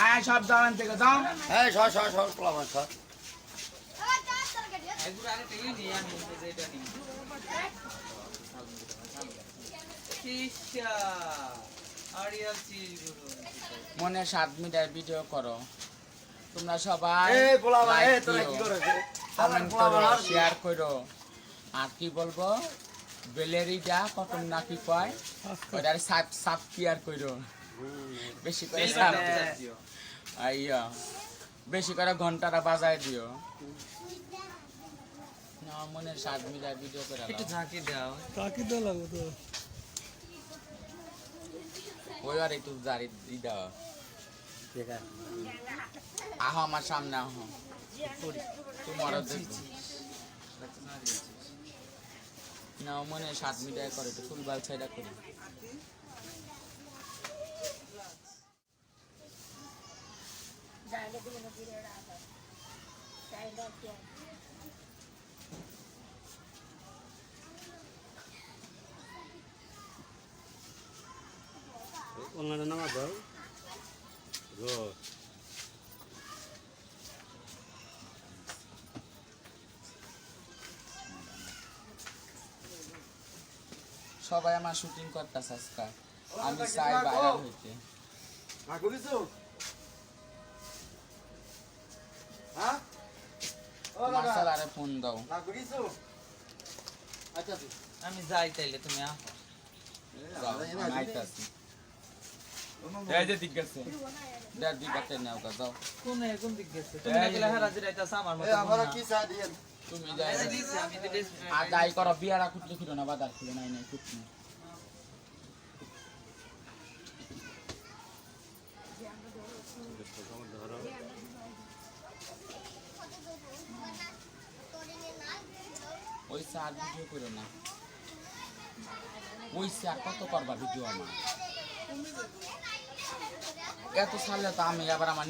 আয় সব দাওয়ান থেকে দাও। হ্যাঁ সর পোলাপান সর। মনে 7 মিনিটের ভিডিও করো তোমরা সবাই, এই পোলাপান লাইক এই তোরা দিও, কি করে কমেন্ট করো, শেয়ার করো। আর কি বলবো, বেলেরিটা কত না কি কয় ওটার সাব কেয়ার করো, বেশি করে সাব আইয়া, বেশি করে ঘন্টাটা বাজায় দিও। না মনে 7 মিনিটের ভিডিও করে একটু ঝাঁকি দাও। লাগবে তো। ওই আর একটু জারি দি দাও। ঠিক আছে আহ আমার সামনে আহ, তোমার না মনে 7 মিনিট করে একটু ফুল বাল ছাইডা করি। অনলাইনে নামা দাও গো। সবাই আমার শুটিং করতেছে আজকে, আমি চাই ভাইরাল হইতে। না করিছো হ্যাঁ মার্শাল আরে ফোন দাও। না করিছো আচ্ছা তুই আমি যাই তাইলে তুমি আহ। যাও, আমি আইতাছি। এই যে দিক গেছে, দেড় দুই কাটে নাও গা, যাও। কোন দিক গেছে? তুমি না গেলে হারাজি রাইতাছ আমার মতো। আমরা কি চা দিয়ে তুমি যাই এই যে দিছি, আমি তো ড্রেস আর যাই করো, বিয়ারা খুঁজলে ছিল না, বাজার ছিল নাই নাই খুঁজছি। ওই আর ভিডিও করো না, ওই আর কত করবা ভিডিও আমার, এত সালে তো আমি আবার আমার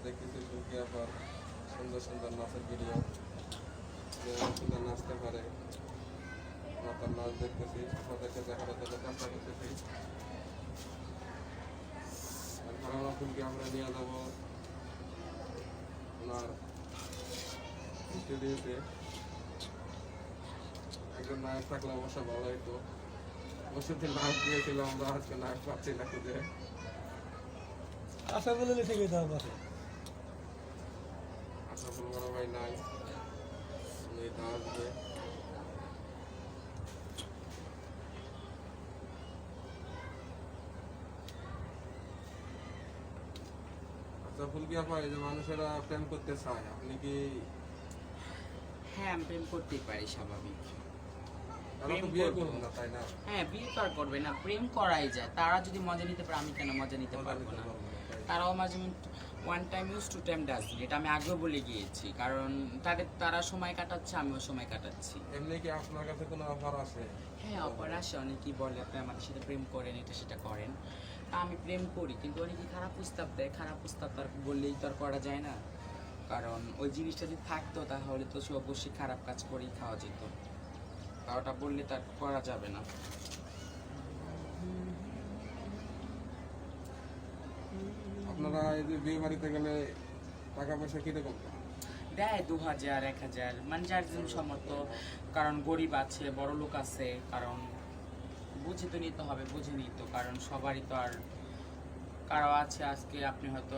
দেখতেছি সুকিয়া পর সুন্দর সুন্দর নাচের ভিডিও, যে সুন্দর নাচতে পারে তার নাচ দেখতেছি, তাদেরকে দেখানোর জন্য চেষ্টা করতেছি। এখন আমরা ফুলকে আমরা নিয়ে যাবো ওনার স্টুডিওতে। একজন নায়ক থাকলে অবশ্য ভালো হইতো, ওষুধে নায়ক দিয়েছিলাম আমরা, আজকে নায়ক পাচ্ছি না খুঁজে। আশা বলে লিখে গেতে হবে। আশাফুল বড় ভাই নাই, এটা আসবে। আচ্ছা ফুলকি আপা, এই যে মানুষেরা প্রেম করতে চায়, আপনি কি? হ্যাঁ আমি প্রেম করতেই পারি, স্বাভাবিক। তারা তো বিয়ে করুন না তাই না? হ্যাঁ বিয়ে তো আর করবে না, প্রেম করাই যায়। তারা যদি মজা নিতে পারে, আমি কেন মজা নিতে পারবো না? তারাও মাঝে one time use to time does, এটা আমি আগেও বলে গিয়েছি। কারণ তারা সময় কাটাচ্ছে, আমিও সময় কাটাচ্ছি। এমনি কি আপনার কাছে কোনো অফার আছে? হ্যাঁ অফার আসে, অনেকেই বলে আপনি আমাদের সাথে প্রেম করেন, এটা সেটা করেন। তা আমি প্রেম করি, কিন্তু অনেকে খারাপ প্রস্তাব দেয়। খারাপ প্রস্তাব তার বললেই তো আর করা যায় না, কারণ ওই জিনিসটা যদি থাকতো তাহলে তো সে অবশ্যই খারাপ কাজ করেই খাওয়া যেত। তা ওটা বললে তার করা যাবে না। আপনারা এই যে বিয়ে বাড়িতে গেলে টাকা পয়সা কিরকম দেয় 2000 1000, মানে যার যেন সমর্থ। কারণ গরিব আছে, বড় লোক আছে, কারণ বুঝে তো নিতে হবে, বুঝে নিত। কারণ সবারই তো আর, কারো আছে আজকে আপনি হয়তো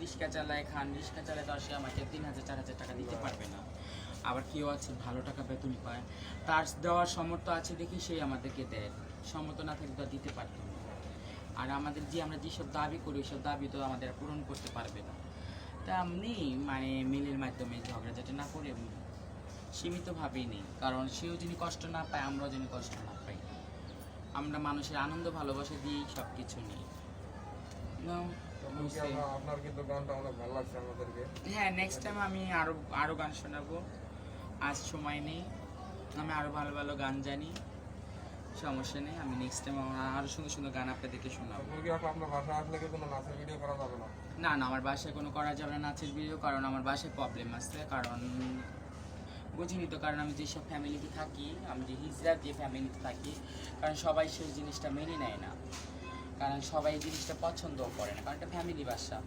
রিক্সা চালায় খান, রিক্সা চালায় তো আসে আমাকে 3000 4000 টাকা দিতে পারবে না। আবার কেউ আছে ভালো টাকা বেতনই পায়, তার দেওয়ার সামর্থ্য আছে দেখি সেই আমাদেরকে দেয়, সামর্থ্য না থাকলে তো আর দিতে পারতো না। আর আমাদের আমরা যেসব দাবি করি, ওইসব দাবি তো আমাদের পূরণ করতে পারবে না। তা আমি মানে মিলের মাধ্যমে ঝগড়াঝাটি না করে সীমিতভাবেই নেই, কারণ সেও যিনি কষ্ট না পায়, আমরাও যিনি কষ্ট না পাই। আমরা মানুষের আনন্দ ভালোবাসা দিয়েই সব কিছু নিই। আপনার কিন্তু গানটা অনেক ভালো লাগছে আমাদেরকে। হ্যাঁ নেক্সট টাইম আমি আরো গান শোনাবো, আজ সময় নেই, আমি আরো ভালো ভালো গান জানি, সমস্যা নেই। আমি নেক্সট টাইম আরো সুন্দর সুন্দর গান আপনাদেরকে শোনাবো। আপনার বাসা আসলে কি কোনো নাচের ভিডিও করা যাবে না? না না, আমার বাসায় কোনো করা যাবে না নাচের ভিডিও, কারণ আমার বাসায় প্রবলেম আছে। কারণ বুঝিনি তো, কারণ আমি যেসব ফ্যামিলিতে থাকি, আমি যে হিজড়ার যে ফ্যামিলিতে থাকি, কারণ সবাই সেই জিনিসটা মেনে নেয় না, কারণ সবাই এই জিনিসটা পছন্দও করে না, কারণ এটা ফ্যামিলি বাসা।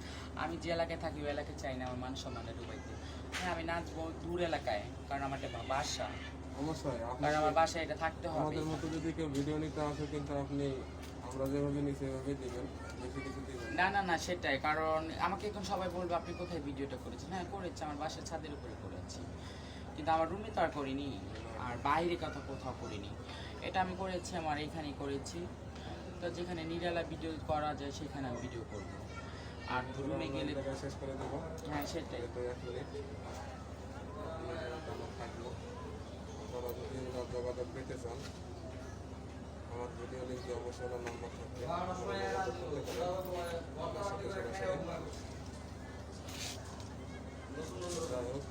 আমি যে এলাকায় থাকি ওই এলাকায় চাই না আমার মান সম্মানের ডুবাইতে। হ্যাঁ আমি নাচবো দূর এলাকায়, কারণ আমার এটা বাসা, অবশ্যই কারণ আমার বাসায় এটা থাকতে হবে। আমাদের মতো যদি কেউ ভিডিও নিতে আসে কিন্তু আপনি আমরা যেভাবে নিই সেভাবেই দিবেন, বেশি কিছু দিবেন না না না সেটাই, কারণ আমাকে এখন সবাই বলবে আপনি কোথায় ভিডিওটা করেছেন। হ্যাঁ করেছি, আমার বাসার ছাদের উপরে করেছি, কিন্তু আমার রুমে তো আর করিনি, আর বাইরে কথা কোথাও করিনি। এটা আমি করেছি আমার এইখানেই করেছি, তো যেখানে নিরালা ভিডিও করা যায় সেখানে আমি ভিডিও করবো। আর রুমে গেলে জায়গায় শেষ করে দেবো। হ্যাঁ সেটাই। তো 1 মিনিট আমার থাকলো। আপনারা যদি ওনার যোগাযোগ পেতে চান আমার ভিডিও লিঙ্কে অবশ্যই ওনার নাম্বার থাকবে, যোগাযোগ করতে পারেন আমার সাথে সরাসরি। যাই হোক